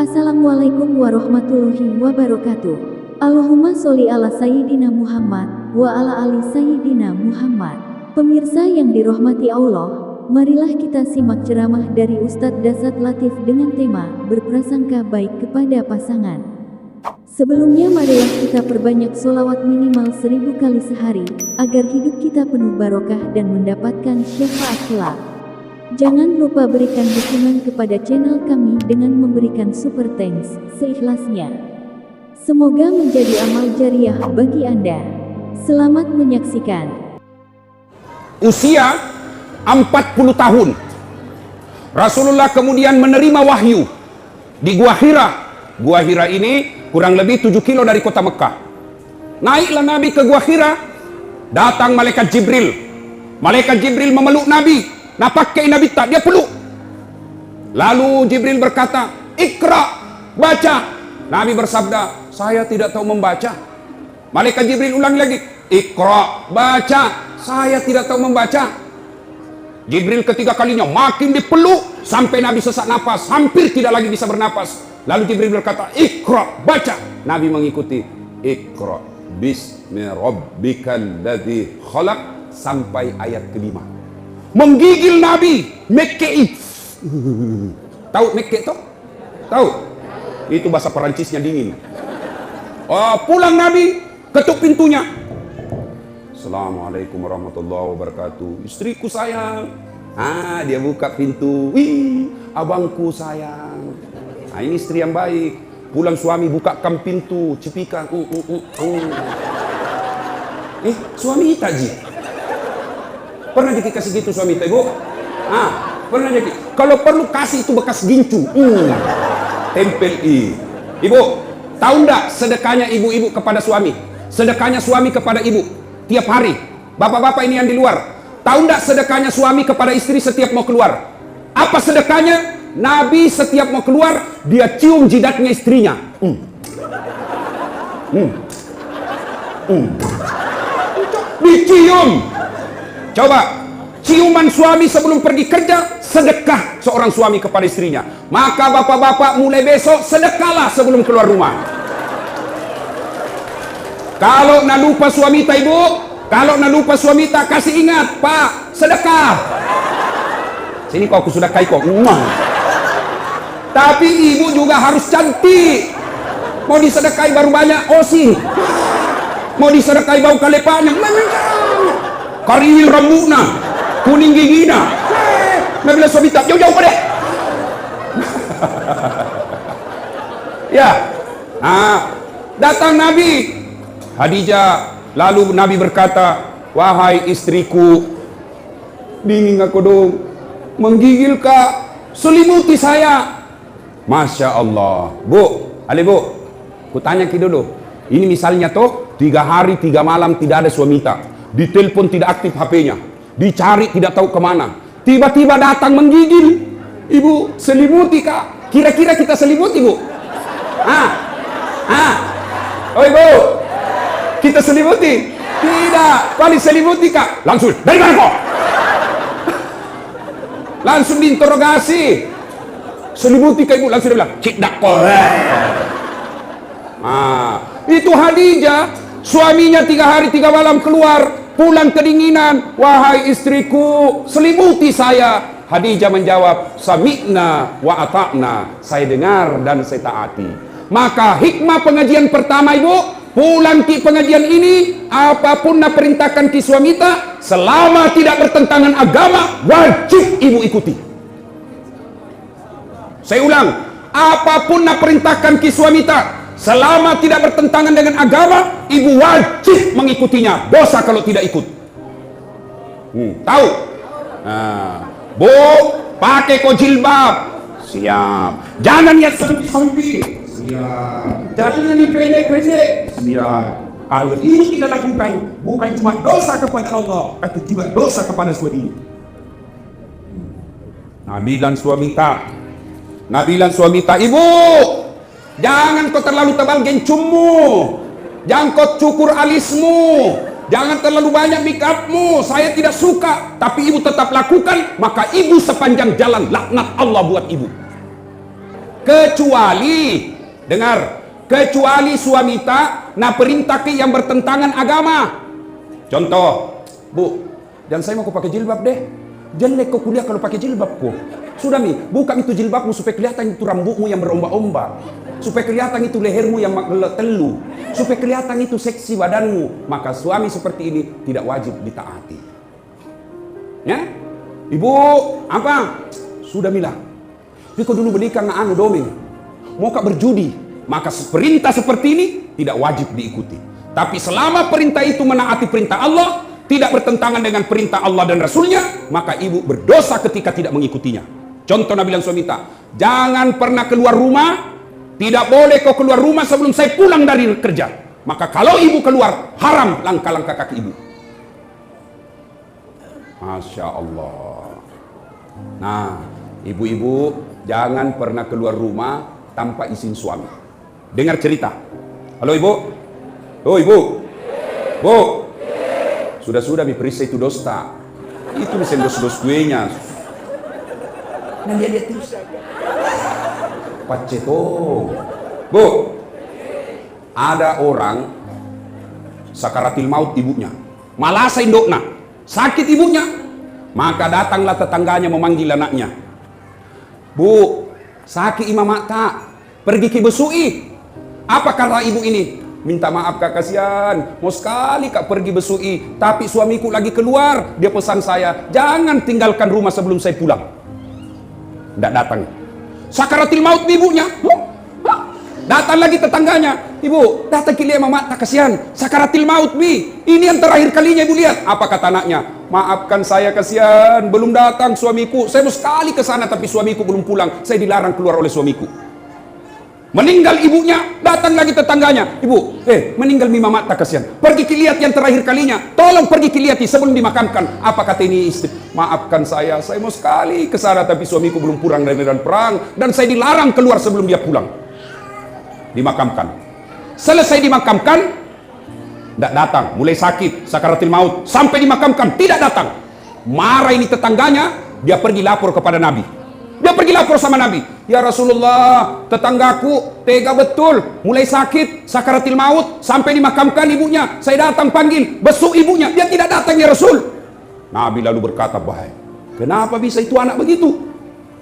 Assalamualaikum warahmatullahi wabarakatuh. Allahumma sholli ala Sayyidina Muhammad wa ala ali Sayyidina Muhammad. Pemirsa yang dirahmati Allah, marilah kita simak ceramah dari Ustadz Dasat Latif dengan tema berprasangka baik kepada pasangan. Sebelumnya marilah kita perbanyak sholawat minimal 1000 kali sehari, agar hidup kita penuh barokah dan mendapatkan syafaat kelak. Jangan lupa berikan dukungan kepada channel kami dengan memberikan super thanks seikhlasnya. Semoga menjadi amal jariah bagi Anda. Selamat menyaksikan. Usia 40 tahun Rasulullah kemudian menerima wahyu di Gua Hira. Gua Hira ini kurang lebih 7 kilo dari kota Mekah. Naiklah Nabi ke Gua Hira. Datang malaikat Jibril. Malaikat Jibril memeluk Nabi. Nah pakai Nabi tak, dia peluk. Lalu Jibril berkata, "Iqra, baca." Nabi bersabda, "Saya tidak tahu membaca." Malaikat Jibril ulang lagi, "Iqra, baca." "Saya tidak tahu membaca." Jibril ketiga kalinya makin dipeluk sampai Nabi sesak napas, hampir tidak lagi bisa bernapas. Lalu Jibril berkata, "Iqra, baca." Nabi mengikuti, "Iqra bismi rabbikal ladzi khalaq" sampai ayat kelima. Menggigil Nabi, Mekkei. Tahu Mekkei toh? Tahu? Itu bahasa Perancisnya dingin. Pulang Nabi, ketuk pintunya. "Assalamualaikum warahmatullahi wabarakatuh. Istriku sayang." Dia buka pintu. "Wih, abangku sayang." Ini istri yang baik. Pulang suami bukakan pintu, cipikan. Suami taji. Pernah dikasih gitu suami itu, Ibu? Pernah jadi. Kalau perlu kasih itu bekas gincu. Tempel Ibu, tahu enggak sedekahnya ibu-ibu kepada suami? Sedekahnya suami kepada ibu tiap hari. Bapak-bapak ini yang di luar, tahu enggak sedekahnya suami kepada istri setiap mau keluar? Apa sedekahnya? Nabi setiap mau keluar, dia cium jidatnya istrinya. Dicium. Coba, ciuman suami sebelum pergi kerja, sedekah seorang suami kepada istrinya. Maka bapak-bapak mulai besok sedekahlah sebelum keluar rumah. Kalau nak lupa suami tak, Ibu, kalau nak lupa suami tak, kasih ingat, "Pak, sedekah." Sini kau, aku sudah kai kau. Tapi ibu juga harus cantik. Mau disedekahi baru banyak osi. Mau disedekahi bau kalepanya. Kariwil rambutna, kuning gigina. Nabi suami tak jauh-jauh pada. Ya. Datang Nabi Khadijah. Lalu Nabi berkata, "Wahai istriku, dingin aku dong. Menggigil kak, selimuti saya." Masya Allah. Bu, ku tanya ki dulu. Ini misalnya toh 3 hari 3 malam tidak ada suami tak. Ditelepon tidak aktif HP-nya, dicari tidak tahu kemana, tiba-tiba datang menggigil. "Ibu, selimuti kak." Kira-kira kita selimuti, Bu? Oh Ibu, kita selimuti? Tidak. Paling selimuti kak, langsung, "Dari mana kok?" Langsung diinterogasi. "Selimuti kak Ibu?" Langsung dia bilang, "Cik dak kok." Itu Khadijah, suaminya 3 hari 3 malam keluar, pulang kedinginan. "Wahai istriku, selimuti saya." Khadijah menjawab, "Sami'na wa ata'na." Saya dengar dan saya taati. Maka hikmah pengajian pertama, Ibu, pulang ki pengajian ini, apapun nak perintahkan ki suami tak, selama tidak bertentangan agama, wajib Ibu ikuti. Saya ulang, apapun nak perintahkan ki suami tak, selama tidak bertentangan dengan agama, ibu wajib mengikutinya. Dosa kalau tidak ikut. Tahu? Bu, pakai kau jilbab. Siap. Jangan lihat sambil. Siap. Jangan yang pendek-pendek. Siap. Kalau ini kita lakukan, bukan cuma dosa kepada Allah, tapi juga dosa kepada suami. Nabi dan suami tak. "Ibu, jangan kau terlalu tebal gencummu, jangan kau cukur alismu, jangan terlalu banyak makeupmu. Saya tidak suka." Tapi ibu tetap lakukan, maka ibu sepanjang jalan laknat Allah buat ibu. Kecuali, dengar, kecuali suamita na perintah yang bertentangan agama. Contoh, Bu, dan saya mau kau pakai jilbab deh. Jelek kau kuliah kalau pakai jilbab kau. Sudah nih, buka itu jilbabmu supaya kelihatan itu rambutmu yang berombak-ombak. Supaya kelihatan itu lehermu yang telu. Supaya kelihatan itu seksi badanmu. Maka suami seperti ini tidak wajib ditaati. Ya? Ibu, apa? Sudah bilang. Tapi kau dulu menikah dengan anu doming. Mau kak berjudi. Maka perintah seperti ini tidak wajib diikuti. Tapi selama perintah itu menaati perintah Allah, tidak bertentangan dengan perintah Allah dan Rasulnya, maka ibu berdosa ketika tidak mengikutinya. Contoh Nabi bilang suamita, jangan pernah keluar rumah, tidak boleh kau keluar rumah sebelum saya pulang dari kerja. Maka kalau ibu keluar, haram langkah-langkah kaki ibu. Masya Allah. Nah, ibu-ibu jangan pernah keluar rumah tanpa izin suami. Dengar cerita. Halo ibu. Oh ibu. Bu. Sudah-sudah periksa itu dosta. Itu bisa dos-dos kuenya. Nah dia terus. Paceto. Bu. Ada orang sakaratil maut ibunya. Malasa indokna. Sakit ibunya. Maka datanglah tetangganya memanggil anaknya. Bu, sakit imam tak. Pergi ke besui. Apa kata ibu ini? Minta maaf kak, kasihan. Mau sekali kak pergi besui. Tapi suamiku lagi keluar. Dia pesan saya, jangan tinggalkan rumah sebelum saya pulang. Tidak datang. Sakaratil maut ibunya. Datang lagi tetangganya. Ibu, datang ke lihat mama tak, kasihan. Sakaratil maut bi. Ini yang terakhir kalinya ibu lihat. Apa kata anaknya? Maafkan saya, kasihan. Belum datang suamiku. Saya mau sekali ke sana tapi suamiku belum pulang. Saya dilarang keluar oleh suamiku. Meninggal ibunya, datang lagi tetangganya. Ibu, meninggal mi mama tak, kasihan. Pergi lihat yang terakhir kalinya. Tolong pergi lihat sebelum dimakamkan. Apa kata ini istri? Maafkan saya mau sekali ke sana tapi suamiku belum pulang dari medan perang dan saya dilarang keluar sebelum dia pulang. Dimakamkan. Selesai dimakamkan, tidak datang. Mulai sakit, sakaratil maut, sampai dimakamkan tidak datang. Marah ini tetangganya, dia pergi lapor kepada Nabi. Dia pergi lapor sama Nabi. Ya Rasulullah, tetanggaku tega betul. Mulai sakit, sakaratil maut, sampai dimakamkan ibunya. Saya datang panggil, besuk ibunya. Dia tidak datang ya Rasul. Nabi lalu berkata, baik. Kenapa bisa itu anak begitu?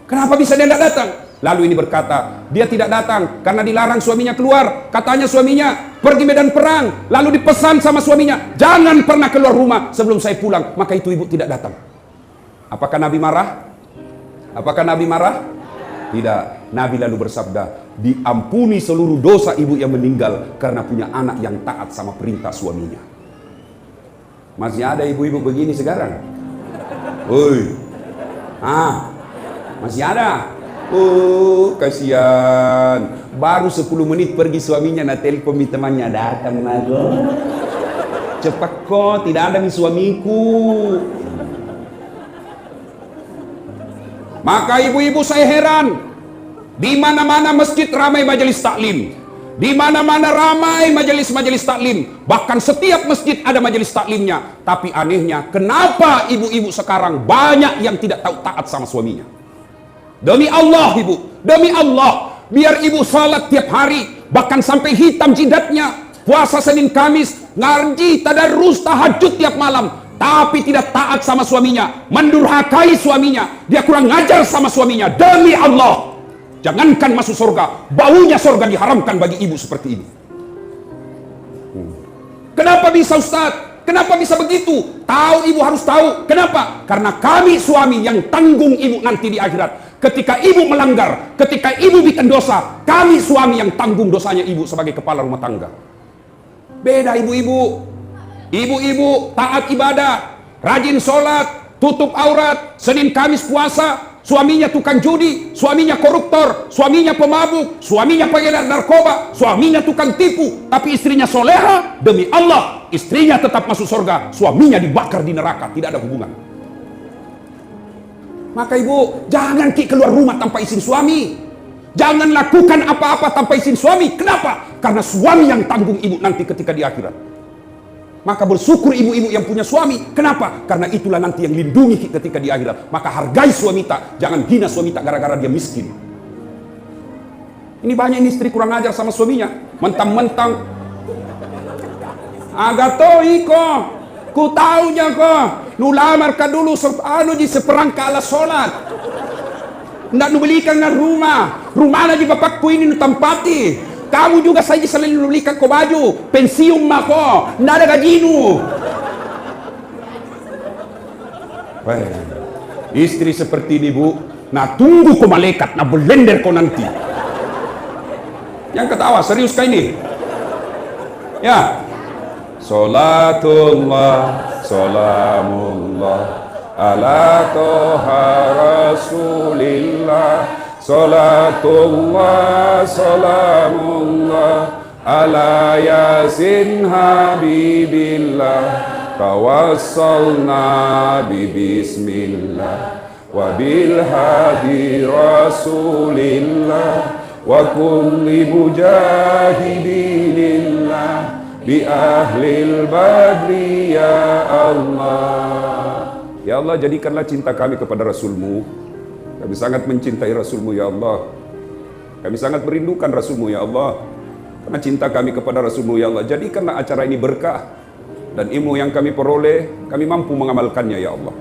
Kenapa bisa dia tidak datang? Lalu ini berkata, dia tidak datang karena dilarang suaminya keluar. Katanya suaminya pergi medan perang. Lalu dipesan sama suaminya, jangan pernah keluar rumah sebelum saya pulang. Maka itu ibu tidak datang. Apakah Nabi marah? Apakah Nabi marah? Tidak. Nabi lalu bersabda, diampuni seluruh dosa ibu yang meninggal karena punya anak yang taat sama perintah suaminya. Masih ada ibu-ibu begini sekarang? Woi. Masih ada? Oh, kasihan. Baru 10 menit pergi suaminya na telepon temannya datang nago. Cepat kok, tidak ada nih suamiku. Maka ibu-ibu saya heran. Di mana-mana masjid ramai majelis taklim. Di mana-mana ramai majelis-majelis taklim. Bahkan setiap masjid ada majelis taklimnya. Tapi anehnya, kenapa ibu-ibu sekarang banyak yang tidak tahu taat sama suaminya? Demi Allah ibu, demi Allah, biar ibu salat tiap hari, bahkan sampai hitam jidatnya, puasa Senin Kamis, ngaji, tadarus, tahajud tiap malam, tapi tidak taat sama suaminya, mendurhakai suaminya, dia kurang ngajar sama suaminya. Demi Allah, jangankan masuk surga, baunya surga diharamkan bagi ibu seperti ini. Kenapa bisa Ustaz? Kenapa bisa begitu? Tahu ibu harus tahu. Kenapa? Karena kami suami yang tanggung ibu nanti di akhirat. Ketika ibu melanggar, ketika ibu bikin dosa, kami suami yang tanggung dosanya ibu sebagai kepala rumah tangga. Beda ibu-ibu. Ibu-ibu taat ibadah, rajin sholat, tutup aurat, Senin Kamis puasa. Suaminya tukang judi, suaminya koruptor, suaminya pemabuk, suaminya pengedar narkoba, suaminya tukang tipu. Tapi istrinya soleha, demi Allah, istrinya tetap masuk surga, suaminya dibakar di neraka, tidak ada hubungan. Maka ibu, jangan keluar rumah tanpa izin suami. Jangan lakukan apa-apa tanpa izin suami. Kenapa? Karena suami yang tanggung ibu nanti ketika di akhirat. Maka bersyukur ibu-ibu yang punya suami. Kenapa? Karena itulah nanti yang lindungi ketika di akhirat. Maka hargai suami tak. Jangan hina suami tak gara-gara dia miskin. Ini banyak istri kurang ajar sama suaminya. Mentang-mentang agato iko, ku taunya ko, nu lamar ka dulu di seperangka alas sholat. Ndak nu belikan na rumah lagi bapakku ini nu tempati. Kamu juga saja selalu belikan ko baju, pensiun mako, ndak ada gajinu. Istri seperti ini bu, nah tunggu ko malaikat, nah belender ko nanti. Yang ketawa serius kah ini? Ya. Salatullah, salamullah ala toha rasulillah. Salatullah, salamullah ala yasin habibillah. Tawassalna bismillah wa bil hadi rasulillah wa kulli mujahidinillah bi ahlil badri ya Allah. Ya Allah, jadikanlah cinta kami kepada Rasul-Mu. Kami sangat mencintai Rasul-Mu ya Allah. Kami sangat merindukan Rasul-Mu ya Allah. Karena cinta kami kepada Rasul-Mu ya Allah, jadikanlah acara ini berkah, dan ilmu yang kami peroleh kami mampu mengamalkannya ya Allah.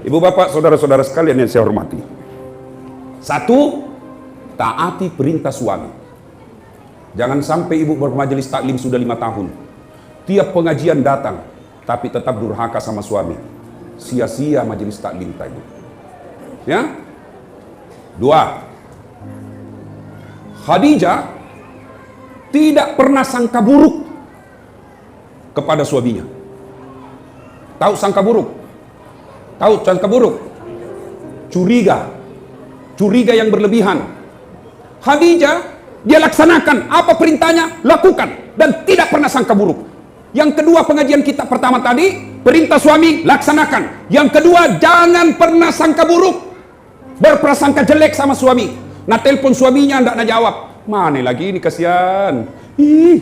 Ibu bapak saudara-saudara sekalian yang saya hormati, satu, taati perintah suami. Jangan sampai ibu bermajelis taklim sudah 5 tahun, tiap pengajian datang tapi tetap durhaka sama suami. Sia-sia majelis taklim tadi. Ya. 2, Khadijah tidak pernah sangka buruk kepada suaminya. Tahu sangka buruk? Tahu sangka buruk? Curiga yang berlebihan. Khadijah, dia laksanakan apa perintahnya, lakukan, dan tidak pernah sangka buruk. Yang kedua, pengajian kita pertama tadi, perintah suami laksanakan. Yang kedua, jangan pernah sangka buruk, berprasangka jelek sama suami. Nah, telepon suaminya ndak nak jawab. Mana lagi ini, kasihan.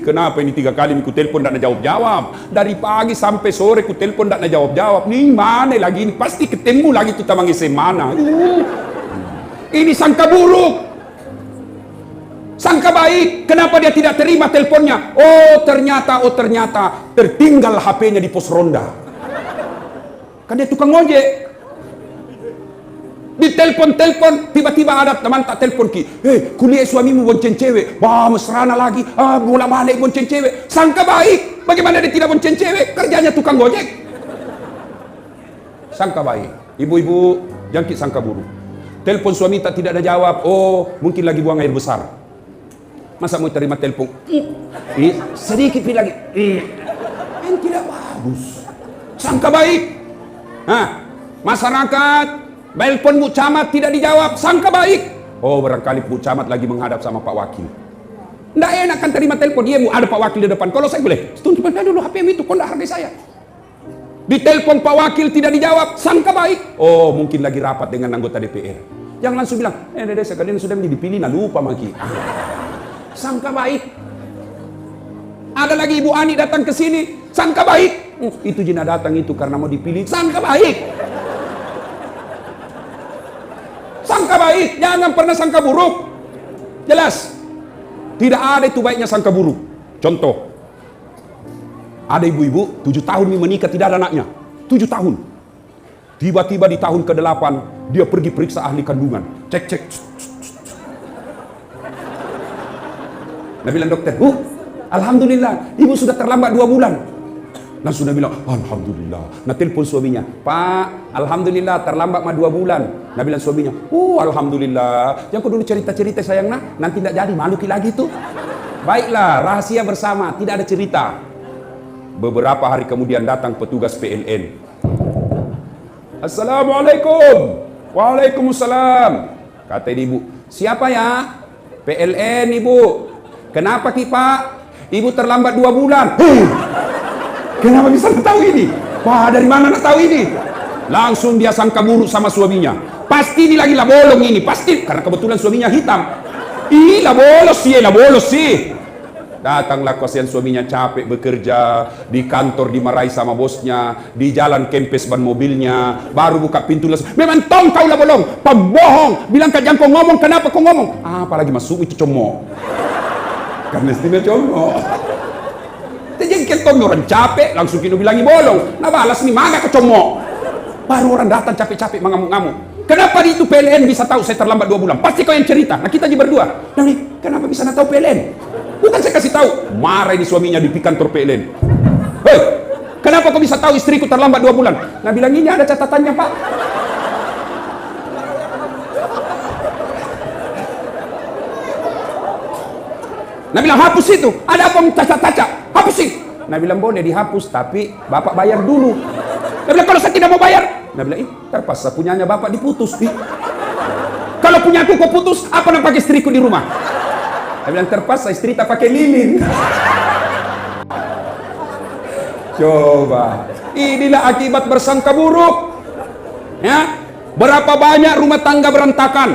Kenapa ini 3 kali ku telepon ndak nak jawab-jawab. Dari pagi sampai sore ku telepon ndak nak jawab-jawab. Nih mana lagi ini, pasti ketemu lagi tuh tamang mana. Ini sangka buruk. Sangka baik, kenapa dia tidak terima teleponnya? Oh ternyata tertinggal HP-nya di pos ronda. Kan dia tukang ojek. Ditelepon, tiba-tiba ada teman tak telepon ki. Kuliah suamimu bonceng cewek. Wah, mesrana lagi. Bola balik bonceng cewek. Sangka baik. Bagaimana dia tidak bonceng cewek? Kerjanya tukang gojek. Sangka baik. Ibu-ibu, jangkit sangka buruk. Telepon suami tak tidak ada jawab. Oh, mungkin lagi buang air besar. Masa mau terima telepon? Sedikit lagi. Yang tidak bagus. Sangka baik. Masyarakat, telepon Bu Camat tidak dijawab. Sangka baik. Oh, barangkali Bu Camat lagi menghadap sama Pak Wakil. Nggak enak kan terima telepon. Iya Bu, ada Pak Wakil di depan. Kalau saya boleh, tunggu dulu HP itu, kok nggak hargai saya. Ditelepon Pak Wakil tidak dijawab. Sangka baik. Oh, mungkin lagi rapat dengan anggota DPR. Jangan langsung bilang, Dede sekalian sudah dipilih, nah lupa maki. Sangka baik. Ada lagi Ibu Ani datang ke sini, sangka baik. Itu Jina datang itu karena mau dipilih, sangka baik. Sangka baik, jangan pernah sangka buruk. Jelas, tidak ada itu baiknya sangka buruk. Contoh, ada ibu-ibu 7 tahun menikah tidak ada anaknya. 7 tahun. Tiba-tiba di tahun ke-8 dia pergi periksa ahli kandungan. Cek. Nah bilang dokter, alhamdulillah, ibu sudah terlambat 2 bulan. Nah sudah bilang, alhamdulillah. Nah telepon suaminya, Pak, alhamdulillah terlambat 2 bulan. Nah bilang suaminya, alhamdulillah. Jangan kau dulu cerita-cerita sayang, nanti tidak jadi, malu lagi tuh. Baiklah, rahasia bersama, tidak ada cerita. Beberapa hari kemudian datang petugas PLN. Assalamualaikum. Waalaikumsalam. Kata ibu, siapa ya? PLN ibu. Kenapa ki Pak? Ibu terlambat 2 bulan. Kenapa bisa tahu ini? Wah, dari mana nak tahu ini? Langsung dia sangka buruk sama suaminya. Pasti ini lagi lah bolong ini, pasti. Karena kebetulan suaminya hitam. Lah bolos sih. Datanglah kasihan suaminya capek bekerja, di kantor dimarahi sama bosnya, di jalan kempes ban mobilnya, baru buka pintu langsung, memang tong kau lah bolong, pembohong, bilang jangan kau ngomong, kenapa kau ngomong? Apalagi masuk itu comok. Kan mestinya comok. Jengkel tong orang capek, langsung kita bilangi bolong, nah balas nih, mana kau comok? Baru orang datang capek-capek mengamuk-ngamuk. Kenapa di itu PLN bisa tahu saya terlambat 2 bulan? Pasti kau yang cerita. Nah kita aja berdua. Nah nih, kenapa bisa tahu PLN? Bukan saya kasih tahu. Marah ini suaminya di kantor PLN. Hei, kenapa kau bisa tahu istriku terlambat 2 bulan? Nah bilang ini ada catatannya pak. Nah bilang hapus itu. Ada apa cacat-cacat? Hapus sih. Nah bilang boleh dihapus tapi bapak bayar dulu. Nah bilang kalau saya tidak mau bayar. Nah bilang terpaksa punyanya bapak diputus. Kalau punya aku kau putus, apa nak pakai istriku di rumah? Nah bilang terpaksa istri tak pakai lilin. Coba, inilah akibat bersangka buruk. Ya, berapa banyak rumah tangga berantakan,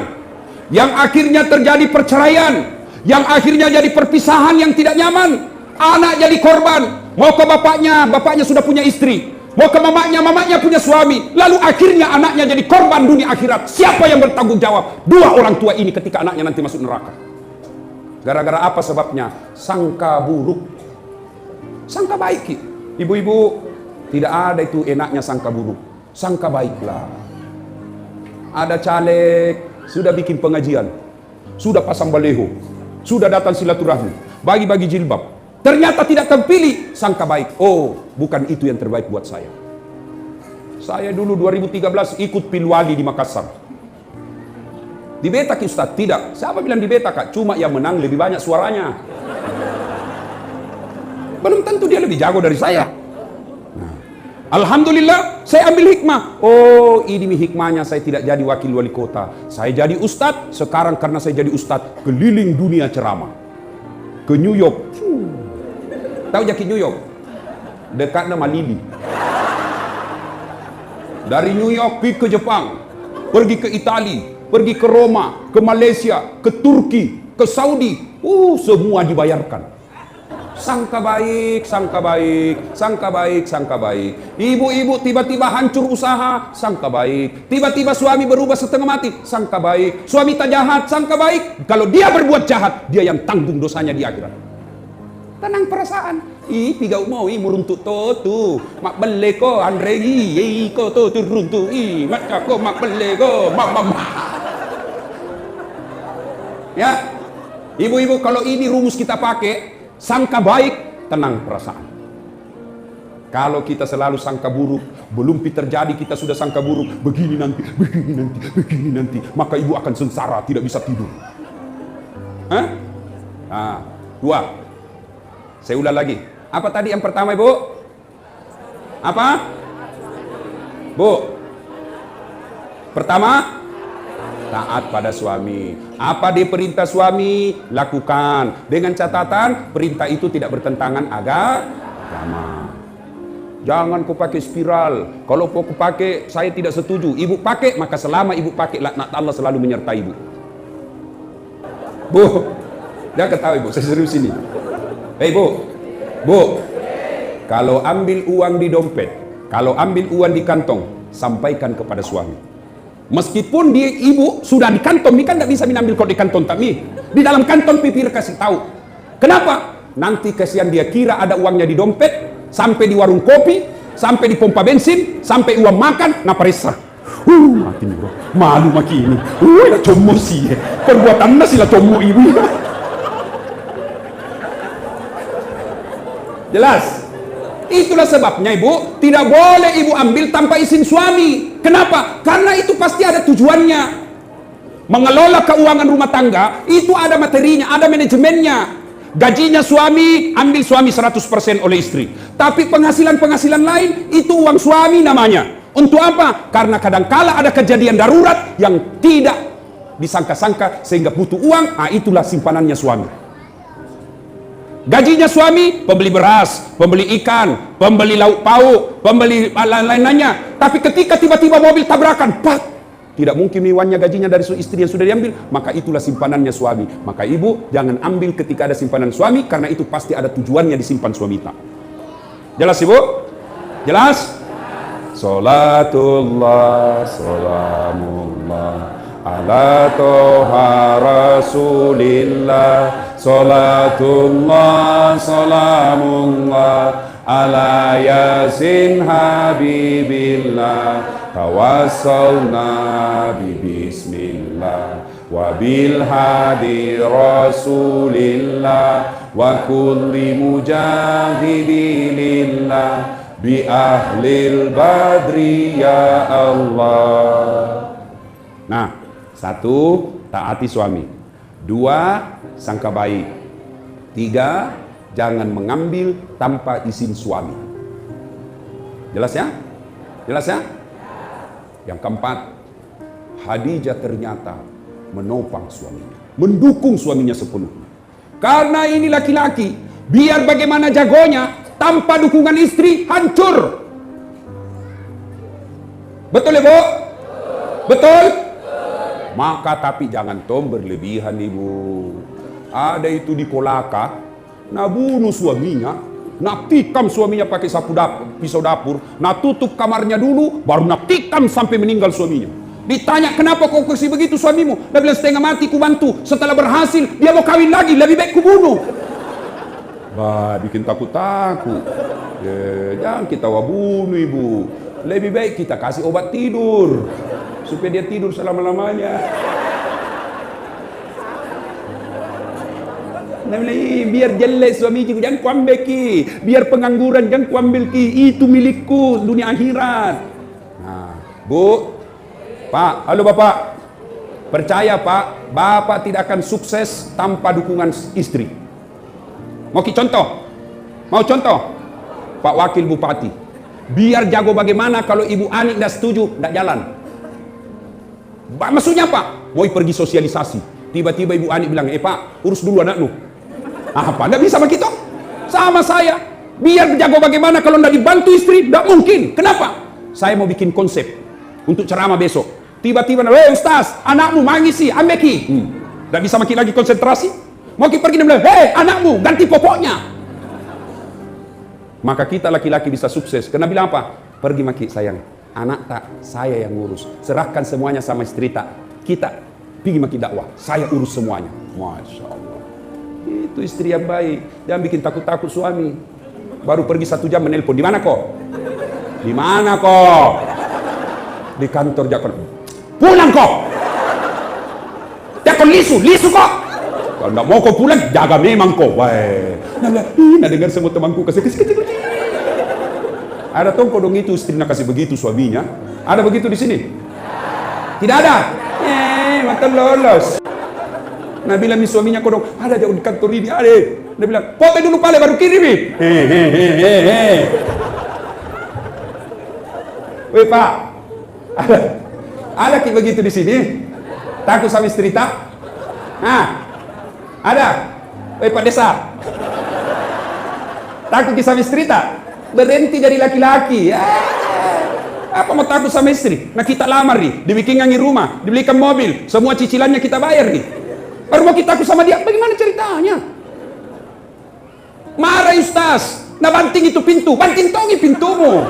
yang akhirnya terjadi perceraian, yang akhirnya jadi perpisahan yang tidak nyaman. Anak jadi korban, mau ke bapaknya, bapaknya sudah punya istri. Mau ke mamanya punya suami. Lalu akhirnya anaknya jadi korban dunia akhirat. Siapa yang bertanggung jawab? 2 orang tua ini ketika anaknya nanti masuk neraka. Gara-gara apa sebabnya? Sangka buruk. Sangka baik. Ibu-ibu, tidak ada itu enaknya sangka buruk. Sangka baiklah. Ada caleg, sudah bikin pengajian, sudah pasang baleho, sudah datang silaturahmi, bagi-bagi jilbab. Ternyata tidak terpilih, sangka baik. Oh, bukan itu yang terbaik buat saya. Saya dulu 2013 ikut pilwali di Makassar. Dibetak Ustaz? Tidak. Siapa bilang dibetak kak? Cuma yang menang lebih banyak suaranya. Belum tentu dia lebih jago dari saya. Nah, alhamdulillah saya ambil hikmah. Oh, ini hikmahnya saya tidak jadi wakil wali kota. Saya jadi ustadz. Sekarang karena saya jadi ustadz, keliling dunia ceramah. Ke New York. Tahu jaki New York? Dekat nama Lili. Dari New York pergi ke Jepang, pergi ke Itali, pergi ke Roma, ke Malaysia, ke Turki, ke Saudi. Semua dibayarkan. Sangka baik, sangka baik, sangka baik, sangka baik. Ibu-ibu tiba-tiba hancur usaha, sangka baik. Tiba-tiba suami berubah setengah mati, sangka baik. Suami tak jahat, sangka baik. Kalau dia berbuat jahat, dia yang tanggung dosanya di akhirat. Tenang perasaan. Tiga mau meruntuk tu. Mak bele ko Andre ko tu runtuk mak ko mak bele ko mama. Ya. Ibu-ibu kalau ini rumus kita pakai, sangka baik, tenang perasaan. Kalau kita selalu sangka buruk, belum terjadi kita sudah sangka buruk, begini nanti, maka ibu akan sengsara, tidak bisa tidur. Hah? Nah, 2. Saya ulang lagi. Apa tadi yang pertama, Ibu? Apa? Bu. Pertama, taat pada suami. Apa diperintah suami, lakukan. Dengan catatan, perintah itu tidak bertentangan agama. Jangan kau pakai spiral. Kalau kau pakai, saya tidak setuju. Ibu pakai, maka selama ibu pakai, laknat Allah selalu menyertai ibu. Bu, jangan ketawa ibu, saya serius ini. Hei Bu, kalau ambil uang di dompet, kalau ambil uang di kantong, sampaikan kepada suami. Meskipun dia ibu sudah di kantong, ini kan tidak bisa mengambil kau di kantong, tapi di dalam kantong pipir kasih tahu. Kenapa? Nanti kasihan dia kira ada uangnya di dompet, sampai di warung kopi, sampai di pompa bensin, sampai uang makan, napa resah. Mati nih bro, malu maki ini. Nak commo sih, perbuatan nasi lah commo ibu. Jelas? Itulah sebabnya ibu tidak boleh ibu ambil tanpa izin suami. Kenapa? Karena itu pasti ada tujuannya. Mengelola keuangan rumah tangga itu ada materinya, ada manajemennya. Gajinya suami, ambil suami 100% oleh istri. Tapi penghasilan-penghasilan lain itu uang suami namanya. Untuk apa? Karena kadangkala ada kejadian darurat yang tidak disangka-sangka sehingga butuh uang. Nah, itulah simpanannya suami. Gajinya suami, pembeli beras, pembeli ikan, pembeli lauk pauk, pembeli lain-lainnya. Tapi ketika tiba-tiba mobil tabrakan, pak, Tidak mungkin iwannya gajinya dari istri yang sudah diambil, maka itulah simpanannya suami. Maka ibu jangan ambil ketika ada simpanan suami, karena itu pasti ada tujuannya disimpan suami tak. Jelas ibu? Jelas? Salatullah, salamullah ala toha rasulillah. Salatullah, salamullah ala yasin habibillah. Tawassalna bismillah wa bil hadi rasulillah wa kulli mujahidilillah bi ahlil badri ya Allah. Nah, satu, taati suami. Dua, sangka baik. Tiga, jangan mengambil tanpa izin suami. Jelas ya? Jelas ya? Yang keempat, Khadijah ternyata menopang suaminya, mendukung suaminya sepenuhnya. Karena ini laki-laki, biar bagaimana jagonya, tanpa dukungan istri hancur. Betul ya bu? Betul? Maka tapi jangan berlebihan ibu. Ada itu di Kolaka, nah bunuh suaminya. Nak tikam suaminya pakai pisau dapur, nak tutup kamarnya dulu, baru nak tikam sampai meninggal suaminya. Ditanya, kenapa kau kasih begitu suamimu? Dia bilang, setengah mati ku bantu, setelah berhasil dia mau kawin lagi, lebih baik ku bunuh. Bah, bikin takut-takut. Jangan kita bunuh ibu, lebih baik kita kasih obat tidur supaya dia tidur selama-lamanya. Biar jelek suami juga, jangan kuambil ki. Biar pengangguran, jangan kuambil ki. Itu milikku, dunia akhirat. Nah, bu, pak, halo bapak. Percaya pak, bapak tidak akan sukses tanpa dukungan istri. Mau ki contoh? Mau contoh? Pak Wakil Bupati. Biar jago bagaimana kalau Ibu Ani tidak setuju, tidak jalan. Maksudnya apa? Mau pergi sosialisasi. Tiba-tiba Ibu Ani bilang, pak, urus dulu anakmu. Apa? Tidak bisa begitu? Sama saya. Biar jago bagaimana kalau tidak dibantu istri? Tidak mungkin. Kenapa? Saya mau bikin konsep untuk ceramah besok. Tiba-tiba, Ustaz, anakmu mangisi, ambeki. Tidak bisa makin lagi konsentrasi. Mau pergi dan bilang, anakmu, ganti popoknya. Maka kita laki-laki bisa sukses. Karena bilang apa? Pergi maki, sayang. Anak tak, saya yang ngurus. Serahkan semuanya sama istri tak. Kita pergi maki dakwah. Saya urus semuanya. Masya Allah. Itu istri yang baik. Jangan bikin takut-takut suami. Baru pergi 1 jam menelpon. Di mana kok? Di mana kok? Di kantor Jakon. Pulang kok. Jakon lisu kok. Kalau tidak mau kau pulang, jaga memang kok. Nah dengar semua temanku kasih kecil. Ada tongko dong itu istri nak kasih begitu suaminya. Ada begitu di sini? Tidak ada. Mata lolos. Nah bilang suaminya kodong, ada jauh di kantor ini, ada. Dia bilang, potong dulu pale baru kirim. Weh pak, ada kayak begitu di sini? Takut sama istri tak? Nah, ada. Weh pak desa, takut sama istri tak? Berhenti dari laki-laki. Apa mau takut sama istri? Nah kita lamar nih, dibikinkan rumah, dibelikan mobil, semua cicilannya kita bayar nih. Baru mau kita takut sama dia, bagaimana ceritanya? Marah Ustaz, nah banting itu pintu, banting tongi pintumu.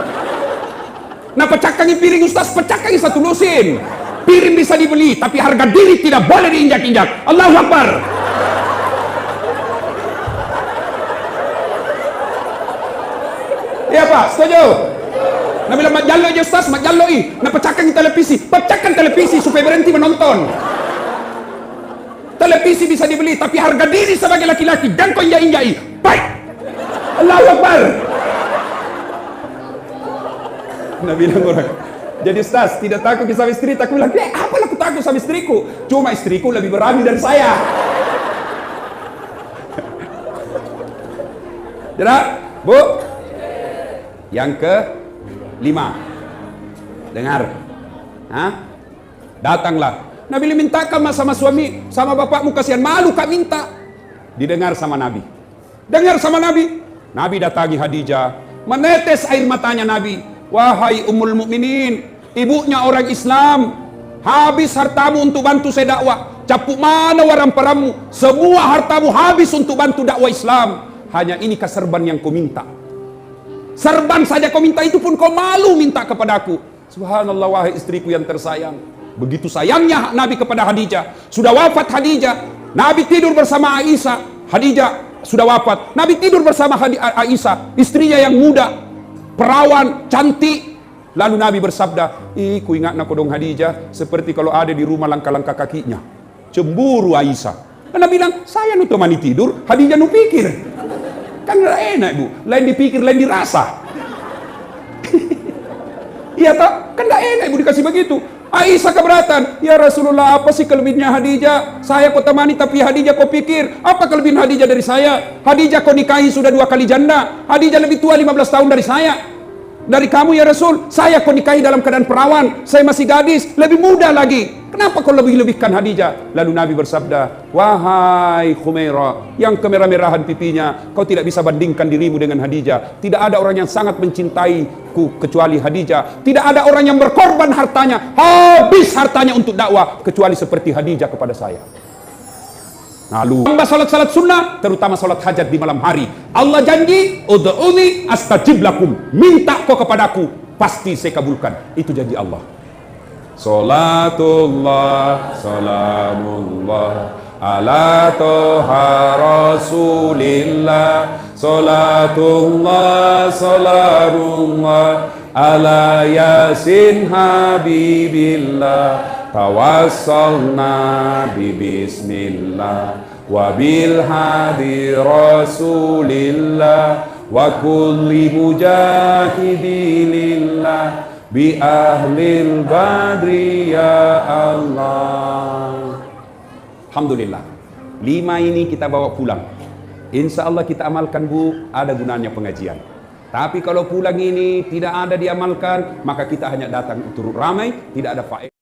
Nah pecahkangi piring Ustaz, pecahkangi 1 lusin. Piring bisa dibeli, tapi harga diri tidak boleh diinjak-injak. Allahu Akbar. Iya Pak, setuju? Nah bilang mak jallo aja Ustaz, mak jallo nah pecahkan televisi supaya berhenti menonton. Televisi bisa dibeli, tapi harga diri sebagai laki-laki dan kau injak-injai. Baik. Allahu Akbar. Nabi bilang orang, jadi Ustaz tidak takut sama istri, takut bilang, apalah aku takut sama istriku? Cuma istriku lebih berani dari saya. Jelas, Bu? Yang ke-5. Dengar. Datanglah. Nabi mintakan sama suami, sama bapakmu, kasihan malu kak minta. Didengar sama Nabi. Dengar sama Nabi. Nabi datangi Khadijah, menetes air matanya Nabi. Wahai Ummul Mukminin, ibunya orang Islam, habis hartamu untuk bantu saya dakwah. Capuk mana warang paramu, semua hartamu habis untuk bantu dakwah Islam. Hanya inikah serban yang kau minta? Serban saja kau minta, itu pun kau malu minta kepadaku. Subhanallah, wahai istriku yang tersayang. Begitu sayangnya Nabi kepada Khadijah. Sudah wafat Khadijah, Nabi tidur bersama Aisyah. Khadijah sudah wafat, Nabi tidur bersama Aisyah, istrinya yang muda, perawan, cantik. Lalu Nabi bersabda, ku ingat nak dong Khadijah, seperti kalau ada di rumah langkah-langkah kakinya. Cemburu Aisyah. Karena bilang, saya nu temani tidur, Khadijah nu pikir. Kan gak enak bu, lain dipikir, lain dirasa. Iya tak? Kan gak enak ibu dikasih begitu. Aisyah keberatan, ya Rasulullah, apa sih kelebihannya Khadijah? Saya kau temani tapi Khadijah kau pikir, apa kelebihan Khadijah dari saya? Khadijah kau nikahi sudah 2 kali janda. Khadijah lebih tua 15 tahun dari saya. Dari kamu ya Rasul, saya kau nikahi dalam keadaan perawan, saya masih gadis, lebih muda lagi. Kenapa kau lebih-lebihkan Khadijah? Lalu Nabi bersabda, wahai Khumairah, yang kemerah-merahan pipinya, kau tidak bisa bandingkan dirimu dengan Khadijah. Tidak ada orang yang sangat mencintaiku kecuali Khadijah. Tidak ada orang yang berkorban hartanya, habis hartanya untuk dakwah, kecuali seperti Khadijah kepada saya. Lalu salat-salat sunnah, terutama salat hajat di malam hari. Allah janji, ud'uni astajib lakum, minta kau kepadaku, pasti saya kabulkan. Itu janji Allah. Salatullah, salamullah ala toha rasulillah. Salatullah, salamullah ala yasin habibillah. Tawassalna bi bismillah wa bil hadi rasulillah wa kulli mujahidilillah bi ahlil badri ya Allah. Alhamdulillah, 5 ini kita bawa pulang. Insya Allah kita amalkan bu, ada gunanya pengajian. Tapi kalau pulang ini tidak ada diamalkan, maka kita hanya datang untuk ramai, tidak ada faedah.